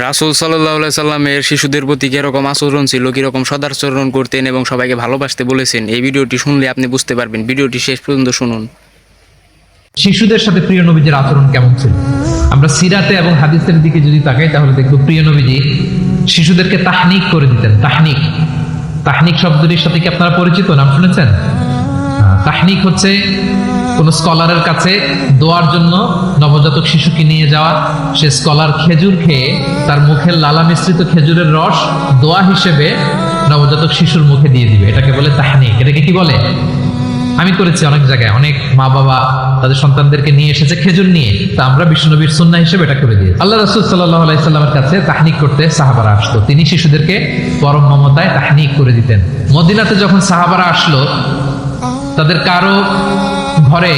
রাসূল সাল্লাল্লাহু আলাইহি সাল্লামের শিশুদের প্রতি কিরকম আচরণ ছিল, কিরকম সদাচরণ করতেন এবং সবাইকে ভালোবাসতে বলেছেন, এই ভিডিওটি শুনলে আপনি বুঝতে পারবেন। ভিডিওটি শেষ পর্যন্ত শুনুন। শিশুদের সাথে প্রিয় নবীজির আচরণ কেমন ছিল? আমরা সিরাতে এবং হাদিসের দিকে যদি তাকাই তাহলে দেখব প্রিয় নবীজি শিশুদেরকে তাহনিক করে দিতেন। তাহনিক তাহনিক শব্দটির সাথে কি আপনারা পরিচিত? নাম শুনেছেন? তাহনিক হচ্ছে কোন স্কলারের কাছে দোয়ার জন্য নবজাতক শিশুকে নিয়ে যাওয়া। সে স্কলার খেজুর খেয়ে তার মুখের লালা মিশ্রিত খেজুরের রস দোয়া হিসেবে নবজাতক শিশুর মুখে দিয়ে দিবে। এটাকে বলে তাহনিক। এটাকে কি বলে? আমি করেছি অনেক জায়গায়। অনেক মা বাবা তাদের সন্তানদেরকে নিয়ে এসেছে খেজুর নিয়ে, তা আমরা বিশ্বনবীর সুন্নাহ হিসেবে এটা করে দিয়েছি। আল্লাহ রাসূল সাল্লাল্লাহু আলাইহি সাল্লামের কাছে তাহনিক করতে সাহাবারা আসতো। তিনি শিশুদেরকে পরম মমতায় তাহনিক করে দিতেন। মদিনাতে যখন সাহাবারা আসলো, তাদের কারো ঘরে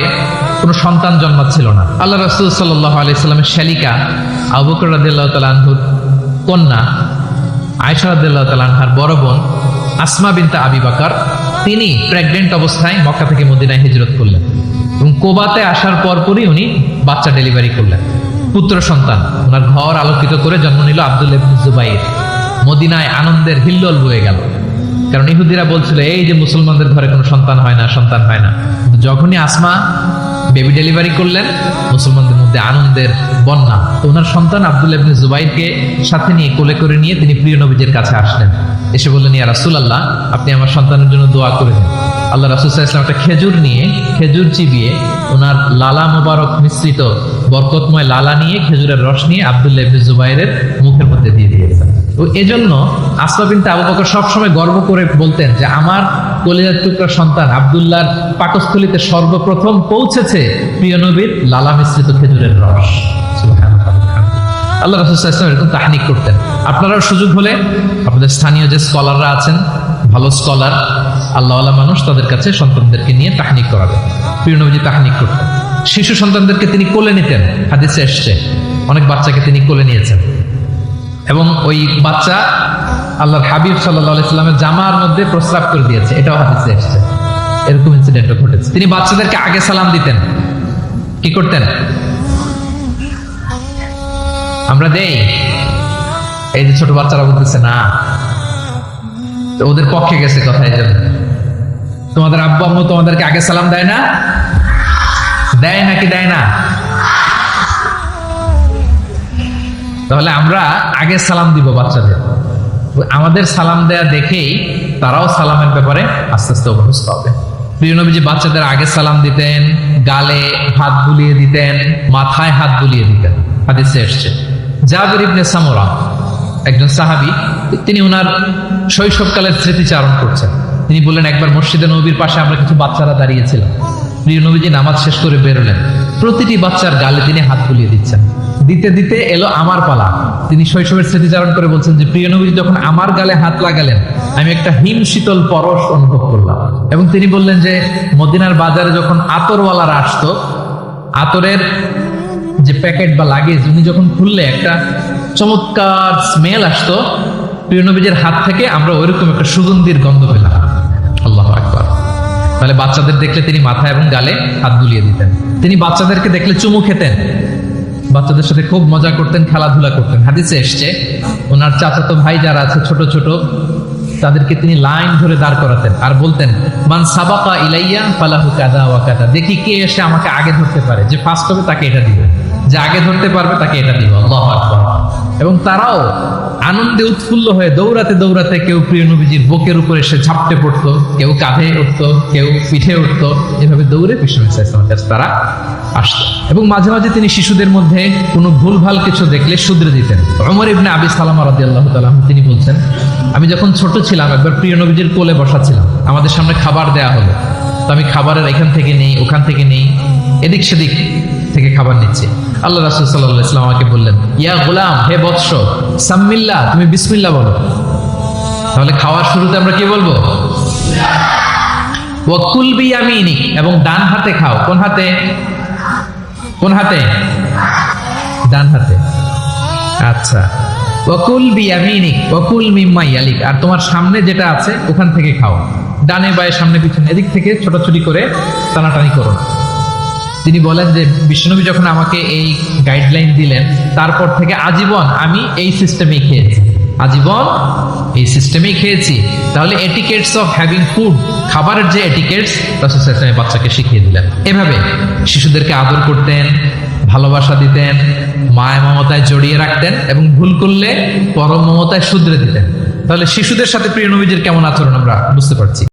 কোনো সন্তান জন্মাচ্ছিল না। আল্লাহ রাসূল সাল্লাল্লাহু আলাইহি সাল্লামের শ্যালিকা আবু বকর রাদিয়াল্লাহু তাআলা আনহুর কন্যা আয়েশা রাদিয়াল্লাহু তাআলা আনহার বড় বোন আসমা বিনতে আবি বকর, তিনি প্রেগনেন্ট অবস্থায় মক্কা থেকে মদিনায় হিজরত করলেন এবং কোবাতে আসার পরপরই উনি বাচ্চা ডেলিভারি করলেন, পুত্র সন্তান। ওনার ঘর আলোকিত করে জন্ম নিল আব্দুল্লাহ ইবনে জুবাইর। মদিনায় আনন্দের হিল্লোল বয়ে গেল, কারণ ইহুদিরা বলছিল এই যে মুসলমানদের ঘরে কোনো সন্তান হয় না, সন্তান হয় না। কিন্তু যখনই আসমা বেবি ডেলিভারি করলেন, মুসলমানদের মধ্যে আনন্দের বন্যা। তো ওনার সন্তান আব্দুল্লাহ ইবনে জুবাইরকে সাথে নিয়ে কোলে করে নিয়ে তিনি প্রিয় নবীজির কাছে আসলেন। এসে বললেন, ইয়া রাসূলুল্লাহ, আপনি আমার সন্তানের জন্য দোয়া করে দিন। আল্লাহ রাসূল সাল্লাল্লাহু আলাইহি ওয়াসাল্লাম একটা খেজুর নিয়ে, খেজুর চিবিয়ে ওনার লালা মোবারক মিশ্রিত বরকতময় লালা নিয়ে, খেজুরের রস নিয়ে আব্দুল্লাহ ইবনে জুবাইরের মুখের মধ্যে দিয়ে দিয়েছেন। তো এজন্য আসমা বিনতে আবু বকর সবসময় গর্ব করে বলতেন যে আমার কলিজার টুকরা সন্তান আব্দুল্লাহর পাকস্থলীতে সর্বপ্রথম পৌঁছেছে প্রিয় নবীর লালা মিশ্রিত খেজুরের রস। সুবহানাল্লাহ। আল্লাহ রাসূল সাল্লাল্লাহু আলাইহি ওয়াসাল্লাম এরকম তাহনিক করতেন। আপনারাও সুযোগ হলে আপনাদের স্থানীয় যে স্কলাররা আছেন, ভালো স্কলার আল্লাহওয়ালা মানুষ, তাদের কাছে সন্তানদেরকে নিয়ে তাহনিক করাবেন। প্রিয় নবীজি তাহনিক করতেন। শিশু সন্তানদেরকে তিনি কোলে নিতেন। হাদিসে এসছে অনেক বাচ্চাকে তিনি কোলে নিয়েছেন এবং ওই বাচ্চা আল্লাহর হাবিব সাল্লাল্লাহু আলাইহি সাল্লামের জামার মধ্যে প্রস্রাব করে দিয়েছে, এটাও হাদিসে এসছে। এরকম ইনসিডেন্টও ঘটেছে। তিনি বাচ্চাদেরকে আগে সালাম দিতেন। কি করতেন? আমরা দেই, এই যে ছোট বাচ্চারা বলতেছে না, তো ওদের পক্ষে গেছে কথা। এই জন্য তোমাদের আব্বু আম্মু তোমাদেরকে আগে সালাম দেয় না? দেয় নাকি দেয় না? তাহলে আমরা আগে সালাম দিব বাচ্চাদের। আমাদের সালাম দেয়া দেখেই তারাও সালামের ব্যাপারে আস্তে আস্তে অভ্যস্ত হবে। প্রিয় নবীজি বাচ্চাদের আগে সালাম দিতেন, গালে হাত বুলিয়ে দিতেন, মাথায় হাত বুলিয়ে দিতেন। হাদিসে এসছে জাবির ইবনে সামুরা একজন সাহাবী, তিনি ওনার শৈশবকালের স্মৃতিচারণ করছেন। তিনি বললেন, একবার মসজিদে নবীর পাশে আমরা কিছু বাচ্চারা দাঁড়িয়েছিলাম। প্রিয় নবীজি নামাজ শেষ করে বেরোলেন, প্রতিটি বাচ্চার গালে তিনি হাত বুলিয়ে দিচ্ছেন। দিতে দিতে এলো আমার পালা। তিনি শৈশবের স্মৃতিচারণ করে বলছেন যে প্রিয় নবীজি যখন আমার গালে হাত লাগালেন, আমি একটা হিম শীতল পরশ অনুভব করলাম। এবং তিনি বললেন যে মদিনার বাজারে যখন আতরওয়ালারা আসতো, আতরের যে প্যাকেট বা লাগেজ উনি যখন খুললে একটা চমৎকার স্মেল আসতো। প্রিয় নবীজির হাত থেকে আমরা ওইরকম একটা সুগন্ধির গন্ধ পেলাম। আল্লাহু আকবার। তাহলে বাচ্চাদের দেখলে তিনি মাথায় এবং গালে হাত বুলিয়ে দিতেন। তিনি বাচ্চাদেরকে দেখলে চুমু খেতেন, বাচ্চাদের সাথে খুব মজা করতেন, খেলাধুলা করতেন। হাদিসে এসছে ওনার চাচাতো ভাই যারা আছে ছোট ছোট, তাদেরকে তিনি লাইন ধরে দাঁড় করাতেন আর বলতেন, মান সাবাকা ইলাইয়া ফালাহু কাযা ওয়া কাযা। দেখি কে এসে আমাকে আগে ধরতে পারে, যে ফার্স্ট হবে তাকে এটা দিবে, যে আগে ধরতে পারবে তাকে এটা দিব। আল্লাহু আকবার। এবং তারাও আনন্দে উৎফুল্ল হয়ে দৌড়াতে দৌড়াতে, কেউ প্রিয় নবীজির বুকের উপরে এসে ঝাপটে পড়তো, কেউ কাঁধে উঠতো, কেউ পিঠে উঠতো, এভাবে দৌড়ে বিষ্ণু ইসলামের কাছে তারা আসতো। এবং মাঝে মাঝে তিনি শিশুদের মধ্যে কোনো ভুলভাল কিছু দেখলে শুধরে দিতেন। ওমর ইবনে আবি সালামা রাদিয়াল্লাহু তাআলা তিনি বলছেন, আমি যখন ছোট ছিলাম একবার প্রিয় নবীজির কোলে বসা ছিলাম, আমাদের সামনে খাবার দেয়া হলো, তো আমি খাবারের এখান থেকে নেই, ওখান থেকে নেই, এদিক সেদিক থেকে খাবার নিচ্ছে। আল্লাহ রাসূল সাল্লাল্লাহু আলাইহি ওয়াসাল্লাম আমাকে বললেন, ইয়া গোলাম, হে বৎস, সাম্মিল্লাহ, তুমি বিসমিল্লাহ বলো। তাহলে খাওয়ার শুরুতে আমরা কি বলবো? ওয়া কুল বিয়ামিনিক, এবং ডান হাতে খাও। কোন হাতে? কোন হাতে? ডান হাতে। আচ্ছা। ওয়া কুল বিয়ামিনিক ওয়া কুল মিম্মা ইয়ালিক, আর তোমার সামনে যেটা আছে ওখান থেকে খাও। ডানে বায়ে সামনে পিছনে এদিক থেকে ছোটাছুটি করে টানাটানি করো না। তিনি বলেন যে বিশ্বনবী যখন আমাকে এই গাইডলাইন দিলেন, তারপর থেকে আজীবন আমি এই সিস্টেমেই খেয়েছি, আজীবন এই সিস্টেমেই খেয়েছি। তাহলে এটিকেটস অফ হ্যাভিং ফুড, খাবারের যে এটিকেটস, রাসূল সাল্লাল্লাহু আলাইহি ওয়াসাল্লাম বাচ্চাকে শিখিয়ে দিলেন। এভাবে শিশুদেরকে আদর করতেন, ভালোবাসা দিতেন, মায়া মমতায় জড়িয়ে রাখতেন এবং ভুল করলে পরম মমতায় শুধরে দিতেন। তাহলে শিশুদের সাথে প্রিয় নবীজির কেমন আচরণ আমরা বুঝতে পারছি।